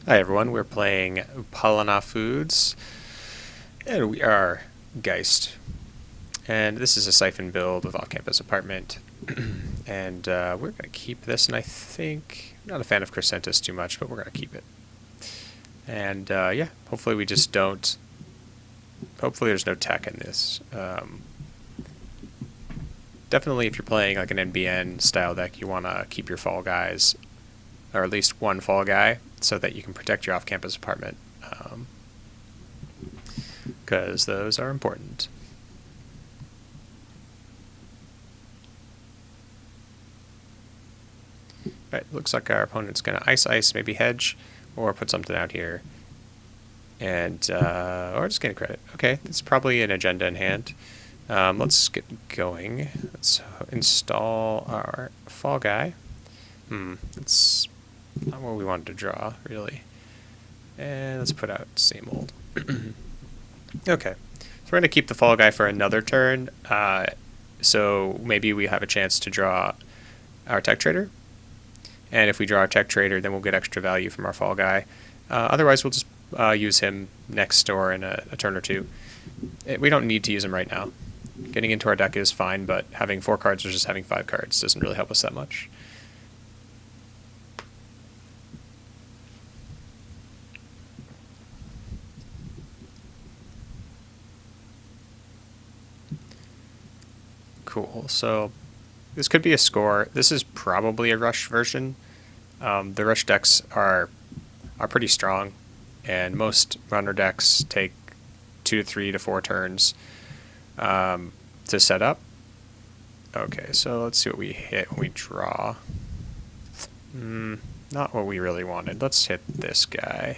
Hi everyone, we're playing Palana Foods, and we are Geist. And this is a siphon build with off-campus apartment. And we're going to keep this, and I think, I'm not a fan of Crescentus too much, but we're going to keep it. And yeah, hopefully we just don't, hopefully there's no tech in this. Definitely if you're playing like an NBN style deck, you want to keep your fall guys, or at least one fall guy, so that you can protect your off-campus apartment. Because those are important. Right, looks like our opponent's going to ice, maybe hedge, or put something out here. And, or just gain credit. Okay, it's probably an agenda in hand. Let's get going. Let's install our fall guy. That's not what we wanted to draw, really. And let's put out same old. Okay, so we're going to keep the fall guy for another turn. So maybe we have a chance to draw our tech trader. And if we draw our tech trader, then we'll get extra value from our fall guy. Otherwise, we'll just use him next or in a turn or two. We don't need to use him right now. Getting into our deck is fine, but having 4 cards versus having 5 cards doesn't really help us that much. Cool, so this could be a score. This is probably a rush version. The rush decks are pretty strong, and most runner decks take 2 to 3 to 4 turns to set up. Okay, so let's see what we hit when we draw. Not what we really wanted. Let's hit this guy.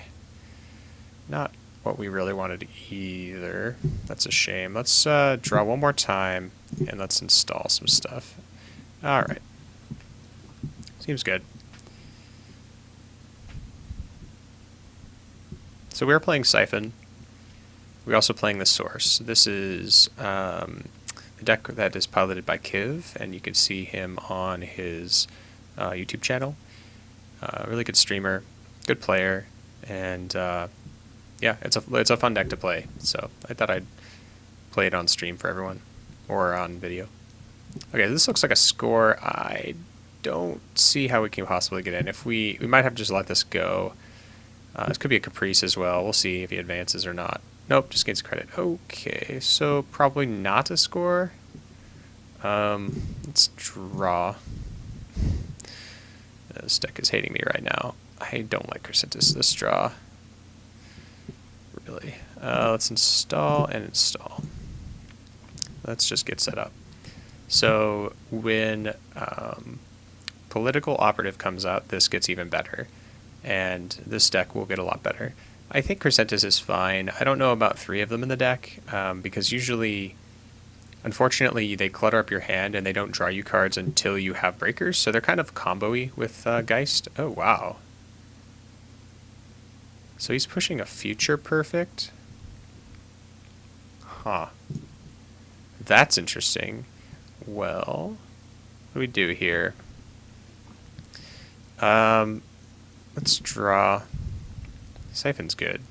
Not what we really wanted either. That's a shame. Let's draw one more time, and let's install some stuff. Alright. Seems good. So we're playing Siphon. We're also playing the Source. This is a deck that is piloted by Kiv, and you can see him on his YouTube channel. Really good streamer, good player, and yeah, it's a fun deck to play. So I thought I'd play it on stream for everyone, or on video. Okay, this looks like a score. I don't see how we can possibly get in. If we might have to just let this go. This could be a caprice as well. We'll see if he advances or not. Nope, just gains credit. Okay, so probably not a score. Let's draw. This deck is hating me right now. I don't like Crescentus this draw. Really. Let's install and install. Let's just get set up. So when Political Operative comes out, this gets even better. And this deck will get a lot better. I think Crescentus is fine. I don't know about 3 of them in the deck, because usually, unfortunately, they clutter up your hand and they don't draw you cards until you have breakers, so they're kind of combo-y with Geist. Oh, wow. So he's pushing a Future Perfect? Huh. That's interesting. Well, what do we do here? Let's draw. Siphon's good.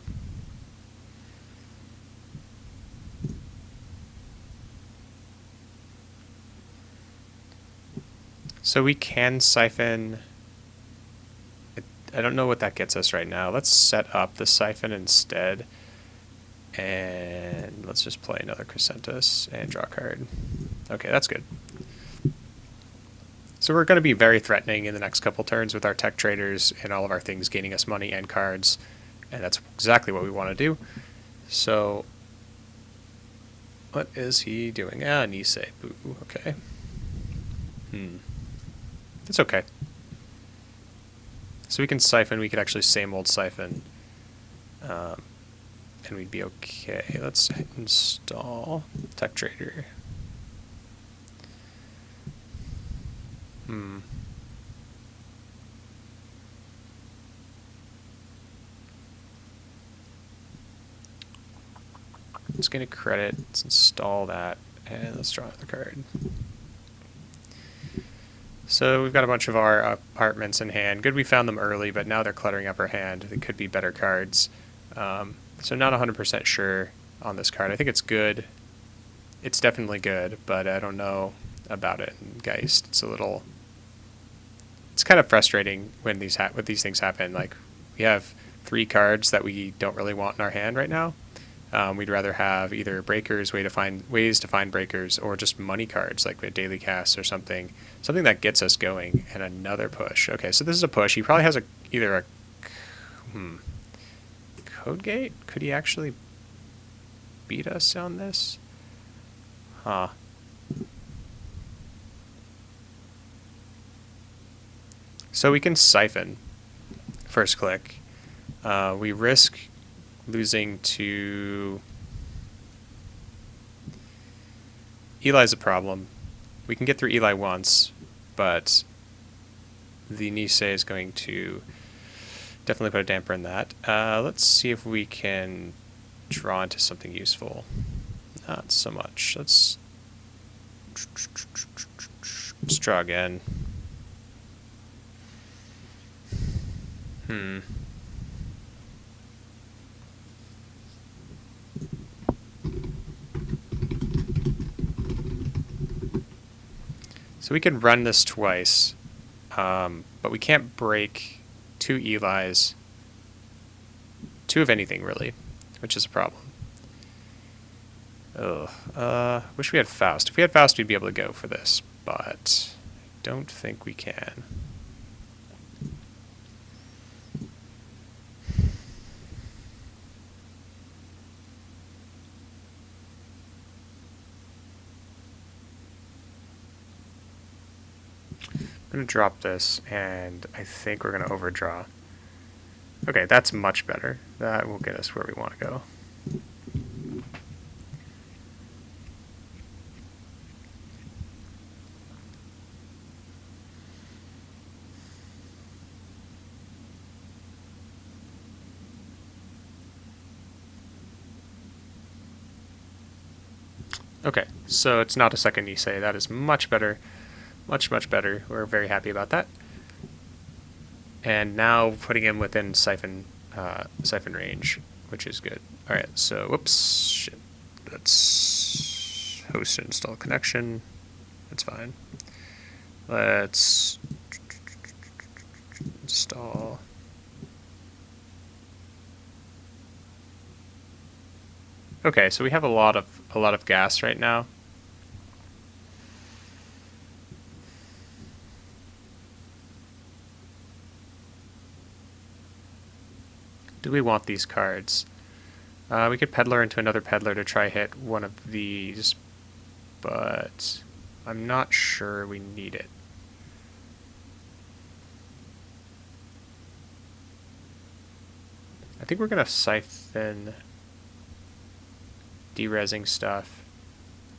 So we can siphon. I don't know what that gets us right now. Let's set up the siphon instead. And let's just play another Crescentus and draw a card. Okay, that's good. So we're going to be very threatening in the next couple turns with our tech traders and all of our things gaining us money and cards. And that's exactly what we want to do. So what is he doing? Nisei. Boo. Okay. It's okay. So we can siphon. We could actually same old siphon. And we'd be okay. Let's install tech trader. Let's get a credit. Let's install that, and let's draw another card. So we've got a bunch of our apartments in hand. Good we found them early, but now they're cluttering up our hand. They could be better cards. So not 100% sure on this card. I think it's good. It's definitely good, but I don't know about it in Geist. It's kind of frustrating when these things happen. Like, we have 3 cards that we don't really want in our hand right now. We'd rather have either breakers, ways to find breakers, or just money cards like a daily cast or something that gets us going. And another push. Okay, so this is a push. He probably has either a code gate. Could he actually beat us on this? Huh. So we can siphon first click. We risk losing to Eli's a problem. We can get through Eli once, but the Nisei is going to definitely put a damper in that. Let's see if we can draw into something useful. Not so much. Let's draw again. So we can run this twice, but we can't break 2 Elis, 2 of anything really, which is a problem. Wish we had Faust. If we had Faust, we'd be able to go for this, but I don't think we can. I'm going to drop this, and I think we're going to overdraw. Okay, that's much better. That will get us where we want to go. Okay, so it's not a second Nisei. That is much better. Much, much better. We're very happy about that. And now putting him within siphon range, which is good. All right, so whoops, shit. Let's host and install connection. That's fine. Let's install. Okay, so we have a lot of gas right now. Do we want these cards? We could peddler into another peddler to try hit one of these, but I'm not sure we need it. I think we're going to siphon derezzing stuff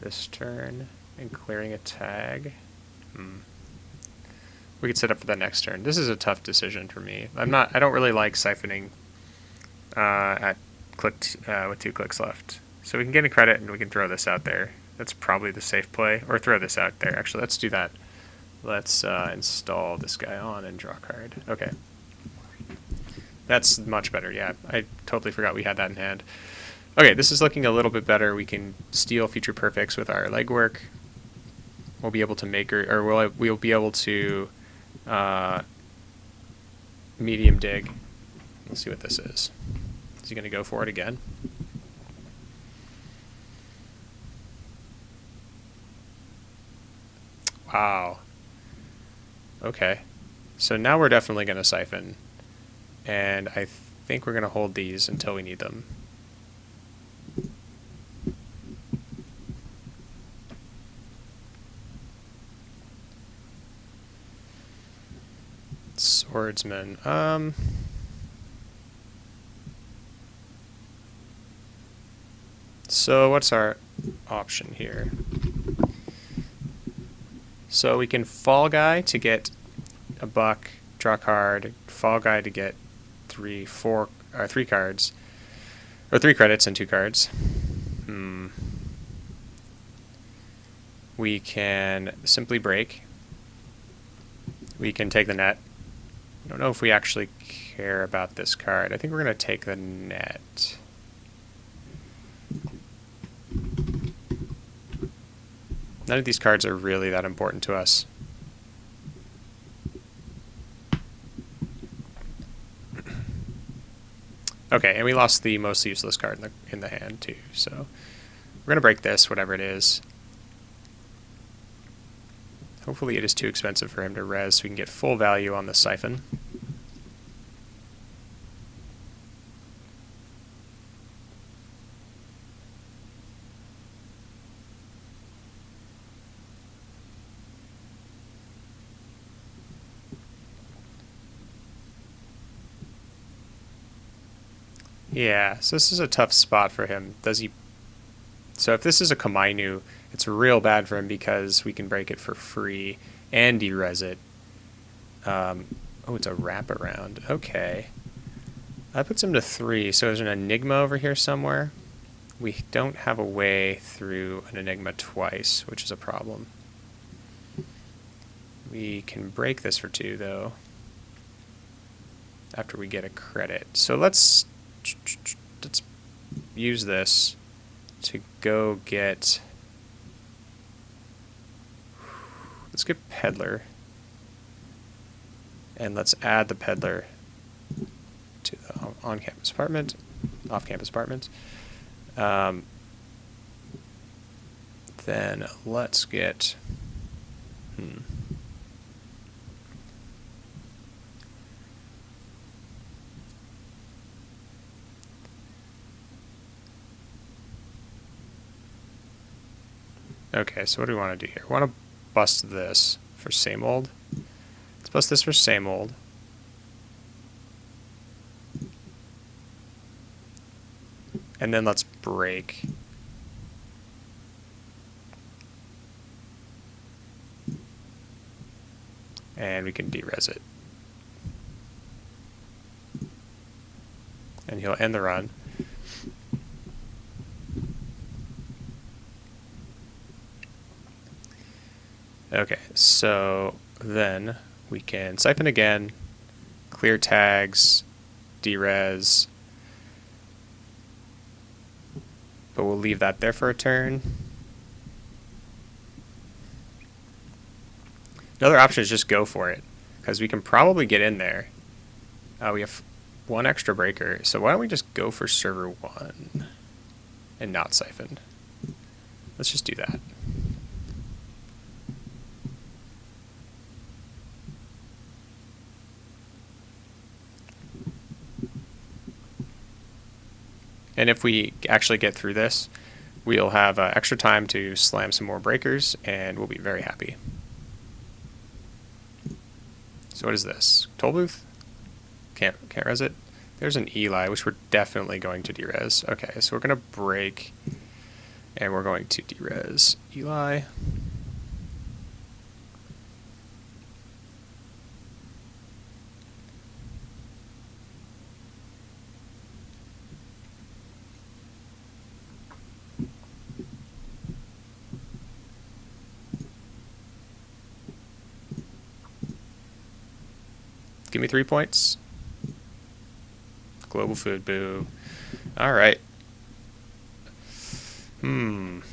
this turn and clearing a tag. We could set up for the next turn. This is a tough decision for me. I don't really like siphoning with 2 clicks left. So we can get a credit and we can throw this out there. That's probably the safe play. Or throw this out there. Actually, let's do that. Let's install this guy on and draw a card. Okay. That's much better, yeah. I totally forgot we had that in hand. Okay, this is looking a little bit better. We can steal future perfects with our legwork. We'll be able to make we'll be able to medium dig. Let's see what this is. Is he going to go for it again? Wow. Okay. So now we're definitely going to siphon. And I think we're going to hold these until we need them. Swordsman. So what's our option here? So we can Fall Guy to get a buck, draw a card, Fall Guy to get 3 cards, or 3 credits and 2 cards. We can simply break We can take the net. I don't know if we actually care about this card. I think we're going to take the net. None of these cards are really that important to us. Okay, and we lost the most useless card in the hand too, so we're going to break this, whatever it is. Hopefully it is too expensive for him to res so we can get full value on the siphon. Yeah, so this is a tough spot for him. Does he... So if this is a Komainu, it's real bad for him because we can break it for free and de-res it. Oh, it's a wraparound. Okay. That puts him to 3, so there's an Enigma over here somewhere. We don't have a way through an Enigma twice, which is a problem. We can break this for 2, though, after we get a credit. So let's use this to go get... Let's get Peddler. And let's add the Peddler to the on-campus apartment, off-campus apartment. Then let's get... Okay, so what do we want to do here? We want to bust this for same old. Let's bust this for same old. And then let's break. And we can de-res it. And he'll end the run. Okay, so then we can siphon again, clear tags, de-res, but we'll leave that there for a turn. Another option is just go for it, because we can probably get in there. We have 1 extra breaker, so why don't we just go for server 1 and not siphon? Let's just do that. And if we actually get through this, we'll have extra time to slam some more breakers, and we'll be very happy. So what is this? Toll booth? Can't res it? There's an Eli, which we're definitely going to de-res. Okay, so we're going to break, and we're going to de-res Eli. Give me 3 points. Global food, boo. All right. Could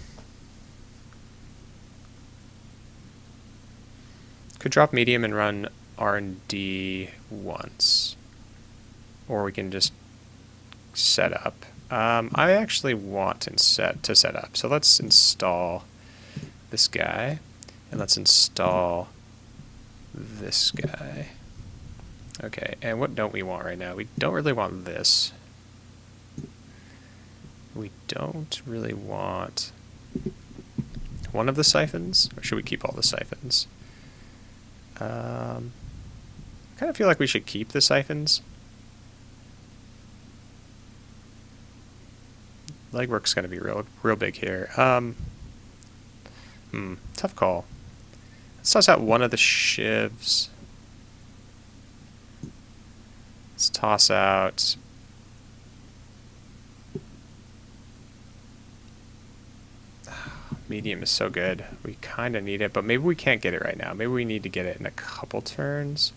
drop medium and run R&D once. Or we can just set up. I actually want to set up. So let's install this guy. And let's install this guy. Okay, and what don't we want right now? We don't really want this. We don't really want one of the siphons, or should we keep all the siphons? I kind of feel like we should keep the siphons. Legwork's going to be real big here. Tough call. Let's toss out one of the shivs. Let's toss out medium is so good. We kind of need it, but maybe we can't get it right now. Maybe we need to get it in a couple turns.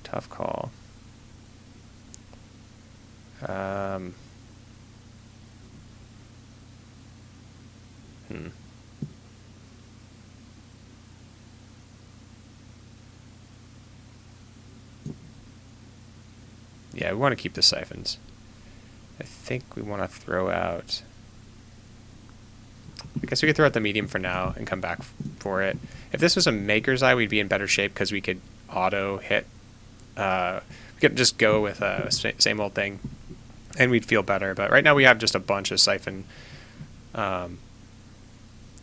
Tough call. Yeah, we want to keep the siphons. I think we want to throw out... I guess we could throw out the medium for now and come back for it. If this was a Maker's Eye, we'd be in better shape because we could auto hit. We could just go with a same old thing, and we'd feel better. But right now we have just a bunch of siphon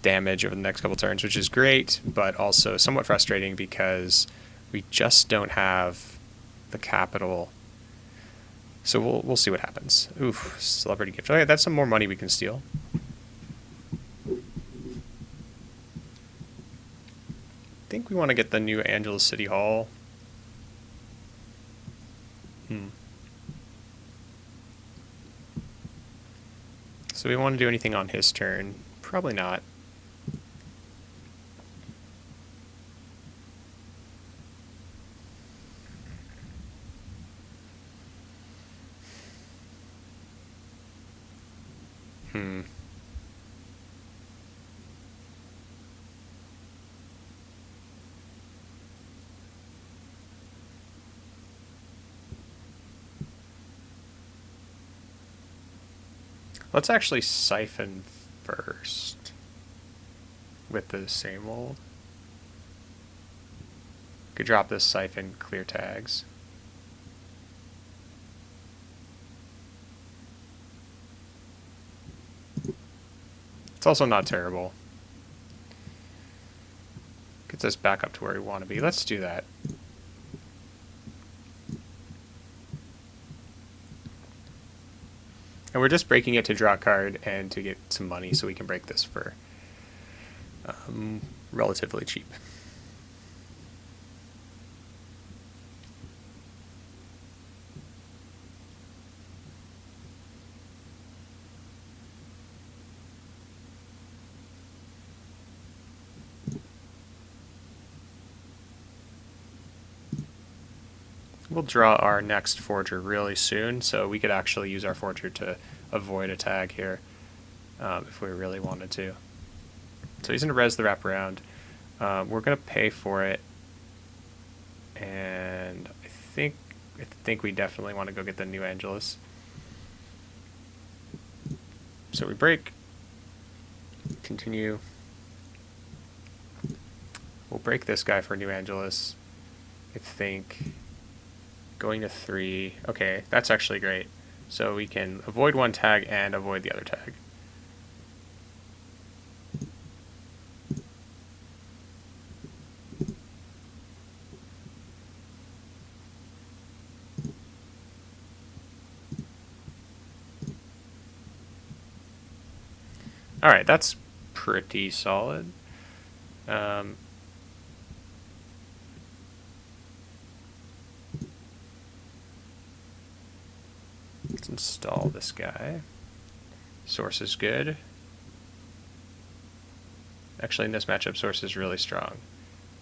damage over the next couple turns, which is great, but also somewhat frustrating because we just don't have the capital. So we'll see what happens. Oof, celebrity gift. Okay, that's some more money we can steal. I think we want to get the new Angeles City Hall. So we want to do anything on his turn? Probably not. Let's actually siphon first with the same old. Could drop this siphon, clear tags. It's also not terrible. Gets us back up to where we want to be. Let's do that. And we're just breaking it to draw a card and to get some money so we can break this for relatively cheap. We'll draw our next forger really soon, so we could actually use our forger to avoid a tag here if we really wanted to. So he's going to res the wraparound. We're going to pay for it, and I think we definitely want to go get the New Angeles. So we break, continue. We'll break this guy for New Angeles. I think going to 3. Okay, that's actually great. So we can avoid one tag and avoid the other tag. All right, that's pretty solid. Let's install this guy. Source is good. Actually, in this matchup, source is really strong.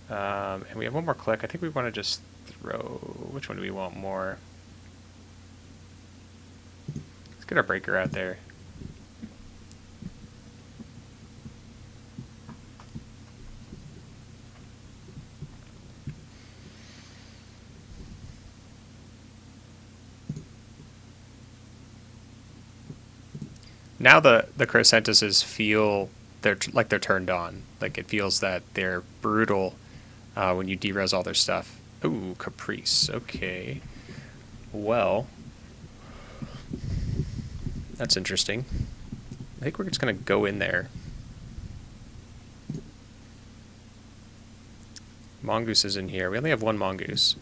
And we have one more click. I think we want to just throw... Which one do we want more? Let's get our breaker out there. Now the Crescentises feel they're turned on. Like it feels that they're brutal when you de-res all their stuff. Ooh, Caprice. Okay. Well, that's interesting. I think we're just gonna go in there. Mongoose is in here. We only have one mongoose.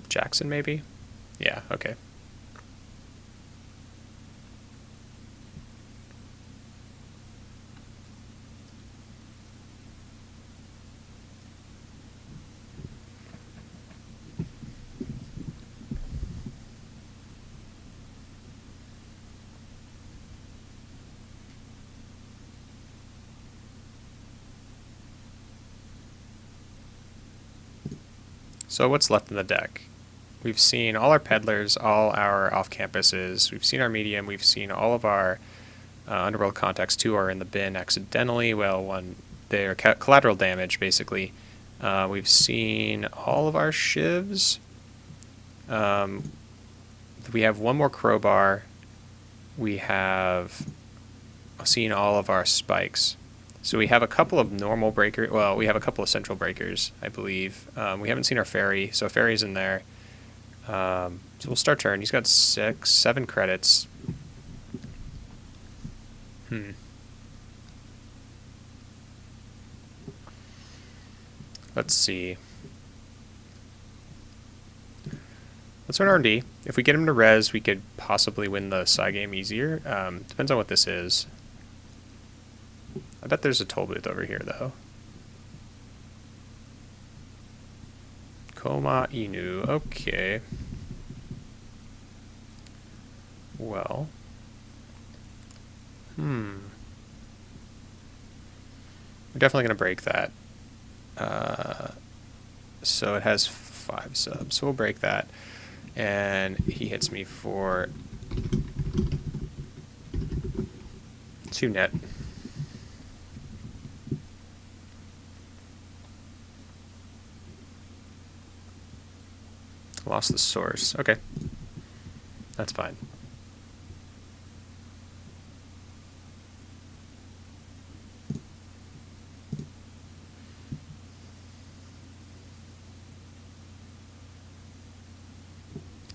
Jackson, maybe? Yeah, okay. So what's left in the deck? We've seen all our peddlers, all our off-campuses, we've seen our medium, we've seen all of our Underworld Contacts. 2 are in the bin accidentally. Well, one, they're collateral damage, basically. We've seen all of our shivs. We have one more crowbar. We have seen all of our spikes. So we have a couple of normal breakers. Well, we have a couple of central breakers, I believe. We haven't seen our fairy, so fairy's in there. So we'll start turn. He's got 7 credits. Let's see. Let's run R&D. If we get him to res, we could possibly win the side game easier. Depends on what this is. I bet there's a toll booth over here, though. Koma Inu. Okay. Well. We're definitely going to break that. So it has 5 subs. So we'll break that. And he hits me for 2 net. Lost the source. Okay. That's fine.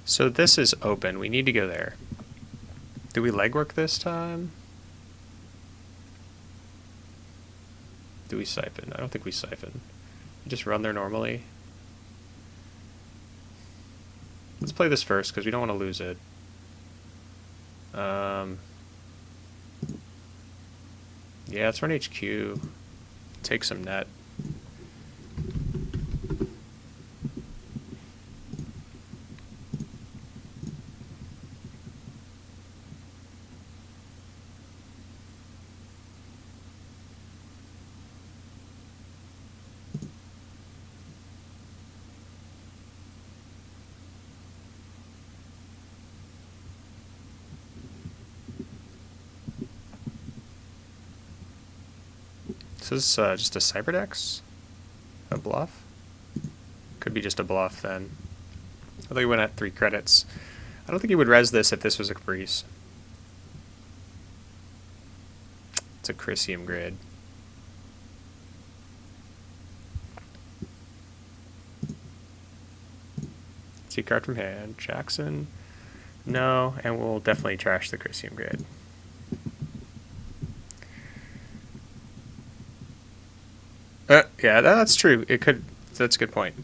So this is open. We need to go there. Do we legwork this time? Do we siphon? I don't think we siphon. We just run there normally. Let's play this first because we don't want to lose it. Yeah, let's run HQ. Take some net. So this is just a Cyberdex? A bluff? Could be just a bluff then. I thought he went at 3 credits. I don't think he would res this if this was a Caprice. It's a Chrysium grid. See card from hand. Jackson? No, and we'll definitely trash the Chrysium grid. Yeah, that's true. It could. That's a good point.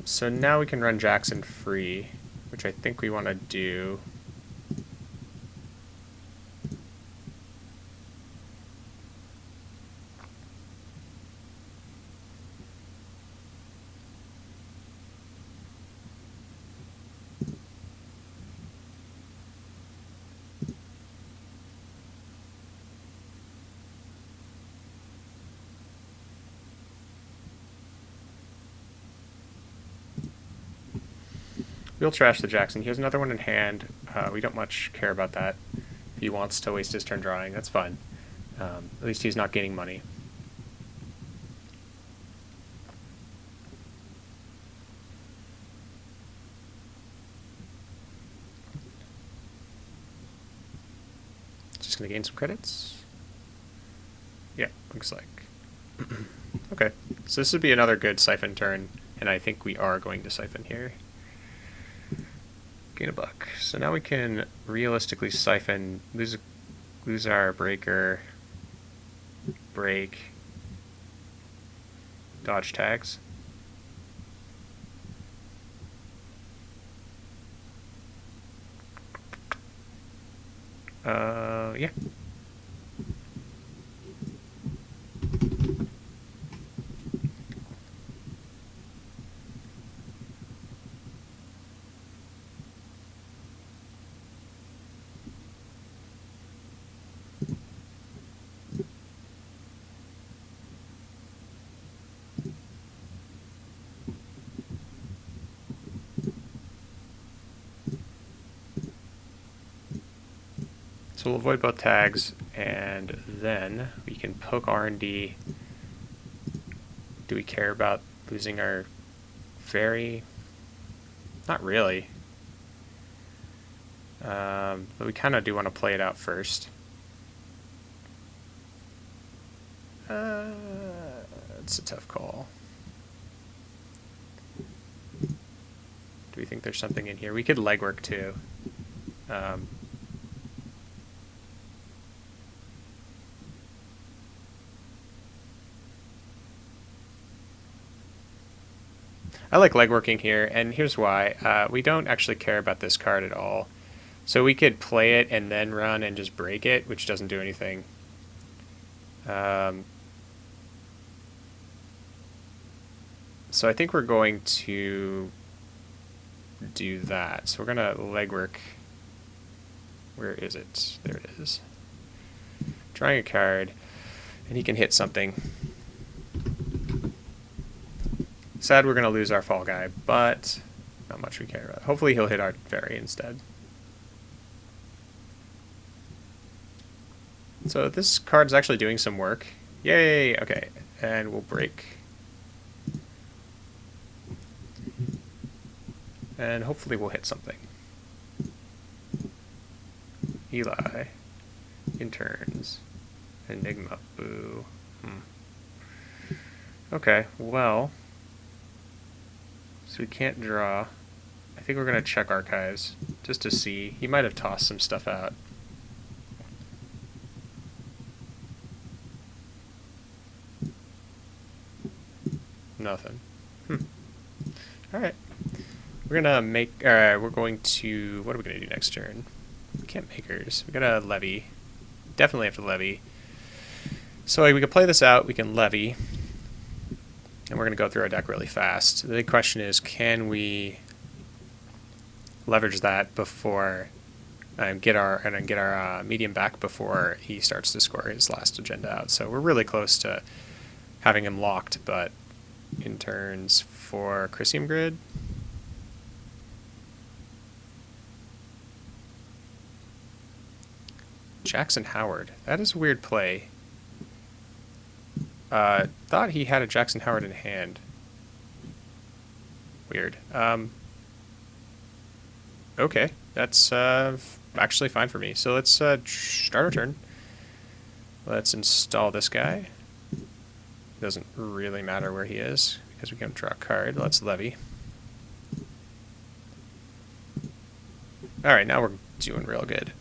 So now we can run Jackson free, which I think we want to do. We'll trash the Jackson. He has another one in hand. We don't much care about that. If he wants to waste his turn drawing, that's fine. At least he's not gaining money. Just going to gain some credits. Yeah, looks like. Okay, so this would be another good siphon turn, and I think we are going to siphon here. Gain a buck. So now we can realistically siphon, lose our breaker, break, dodge tags. Yeah. So we'll avoid both tags, and then we can poke R&D. Do we care about losing our fairy? Not really. But we kind of do want to play it out first. It's a tough call. Do we think there's something in here? We could legwork too. I like legworking here, and here's why. We don't actually care about this card at all. So we could play it and then run and just break it, which doesn't do anything. So I think we're going to do that. So we're going to legwork. Where is it? There it is. Drawing a card, and he can hit something. Sad we're going to lose our fall guy, but not much we care about. Hopefully he'll hit our fairy instead. So this card's actually doing some work. Yay! Okay, and we'll break. And hopefully we'll hit something. Eli. Interns. Enigma. Boo. Okay, well. So we can't draw. I think we're going to check archives just to see. He might have tossed some stuff out. Nothing. Alright. We're gonna make, we're going to, what are we gonna do next turn? We can't makers. We gotta levy. Definitely have to levy. So we can play this out, we can levy. And we're gonna go through our deck really fast. The big question is, can we leverage that before, get our medium back before he starts to score his last agenda out. So we're really close to having him locked, but in turns for Chrysium Grid. Jackson Howard. That is a weird play. Thought he had a Jackson Howard in hand. Weird. Okay, that's actually fine for me. So let's start our turn. Let's install this guy. Doesn't really matter where he is because we can draw a card. Let's levy. Alright, now we're doing real good.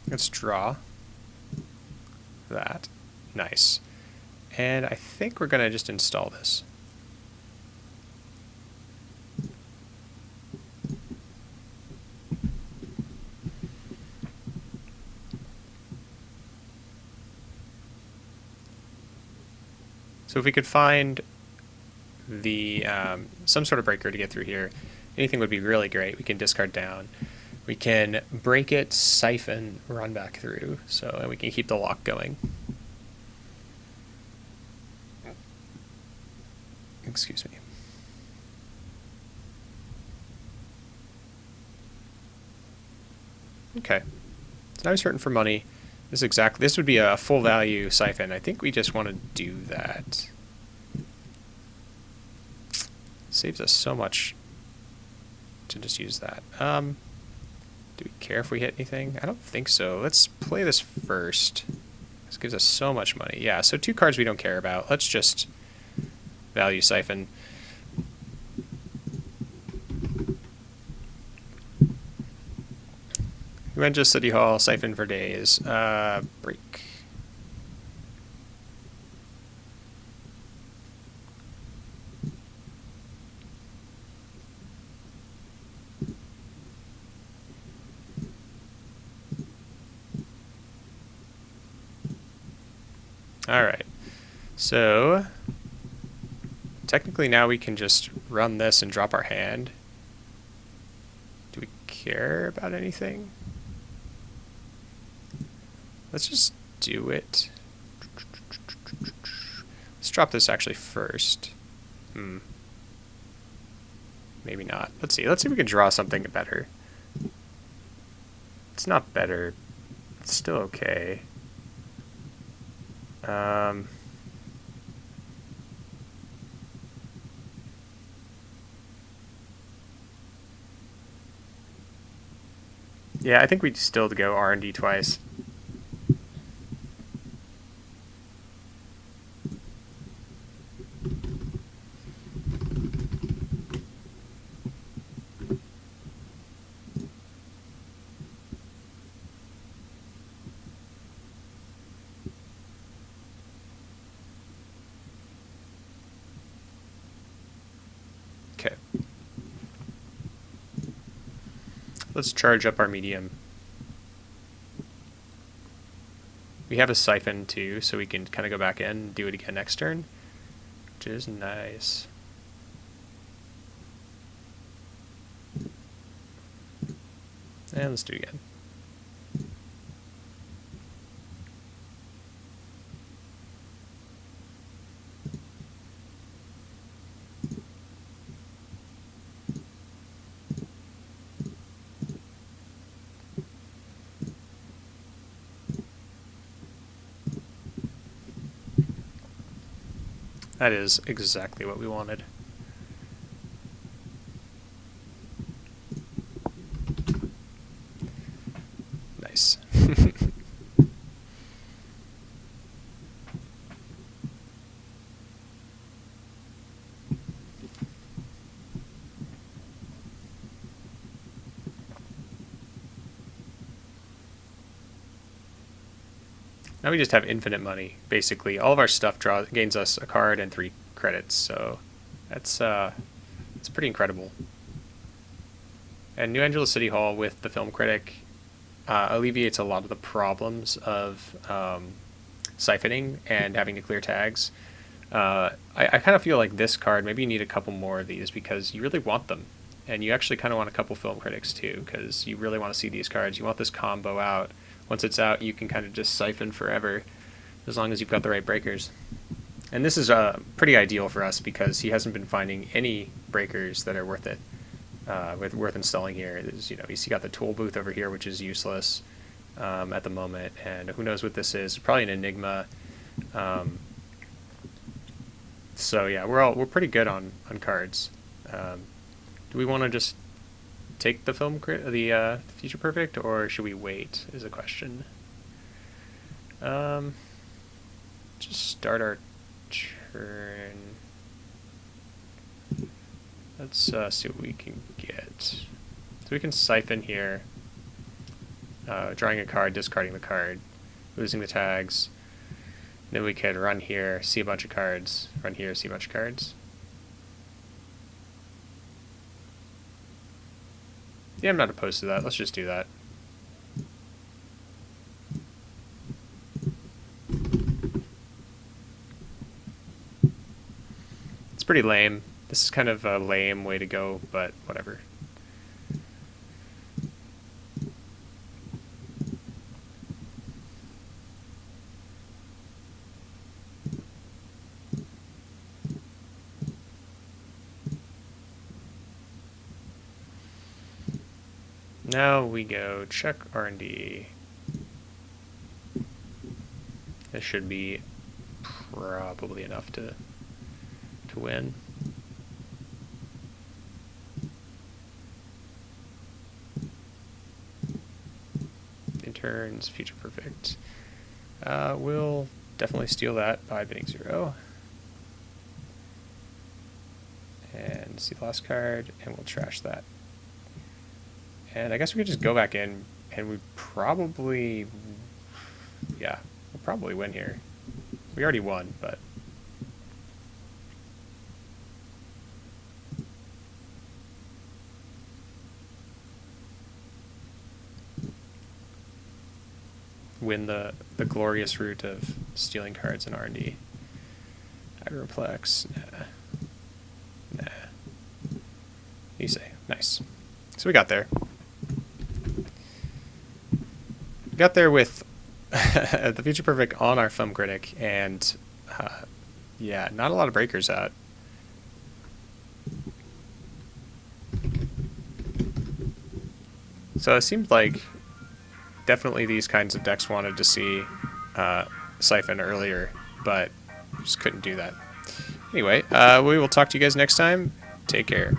Let's draw that. Nice. And I think we're going to just install this. So if we could find the some sort of breaker to get through here, anything would be really great. We can discard down. We can break it, siphon, run back through, and we can keep the lock going. Excuse me. Okay, so now he's hurting for money. This would be a full value siphon. I think we just want to do that. Saves us so much to just use that. Do we care if we hit anything? I don't think so. Let's play this first. This gives us so much money. Yeah, so 2 cards we don't care about. Let's just value siphon. We went to City Hall, siphon for days. Break. Alright, so technically now we can just run this and drop our hand. Do we care about anything? Let's just do it. Let's drop this actually first. Maybe not. Let's see if we can draw something better. It's not better. It's still okay. Yeah, I think we'd still go R&D twice. Okay. Let's charge up our medium. We have a siphon too, so we can kind of go back in and do it again next turn, which is nice. And let's do it again. That is exactly what we wanted. Nice. Now we just have infinite money, basically. All of our stuff gains us a card and 3 credits, so that's pretty incredible. And New Angeles City Hall with the Film Critic alleviates a lot of the problems of siphoning and having to clear tags. I kind of feel like this card, maybe you need a couple more of these because you really want them. And you actually kind of want a couple Film Critics too, because you really want to see these cards. You want this combo out. Once it's out, you can kind of just siphon forever, as long as you've got the right breakers. And this is pretty ideal for us because he hasn't been finding any breakers that are worth it, worth installing here. There's, you got the tool booth over here, which is useless at the moment, and who knows what this is? Probably an Enigma. So yeah, we're pretty good on cards. Do we want to just take the the Future Perfect, or should we wait? Is a question. Just start our turn. Let's see what we can get. So we can siphon here, drawing a card, discarding the card, losing the tags. Then we could run here, see a bunch of cards, run here, see a bunch of cards. Yeah, I'm not opposed to that. Let's just do that. It's pretty lame. This is kind of a lame way to go, but whatever. Now we go check R&D. This should be probably enough to win. Interns, Future Perfect. We'll definitely steal that by bidding 0. And see the last card, and we'll trash that. And I guess we could just go back in, and we probably, yeah, we'll probably win here. We already won, but. Win the glorious route of stealing cards in R&D. Agroplex, nah. You say, nice. So we got there. We got there with the Future Perfect on our Film Critic, and yeah, not a lot of breakers out. So it seemed like definitely these kinds of decks wanted to see Siphon earlier, but just couldn't do that. Anyway, we will talk to you guys next time. Take care.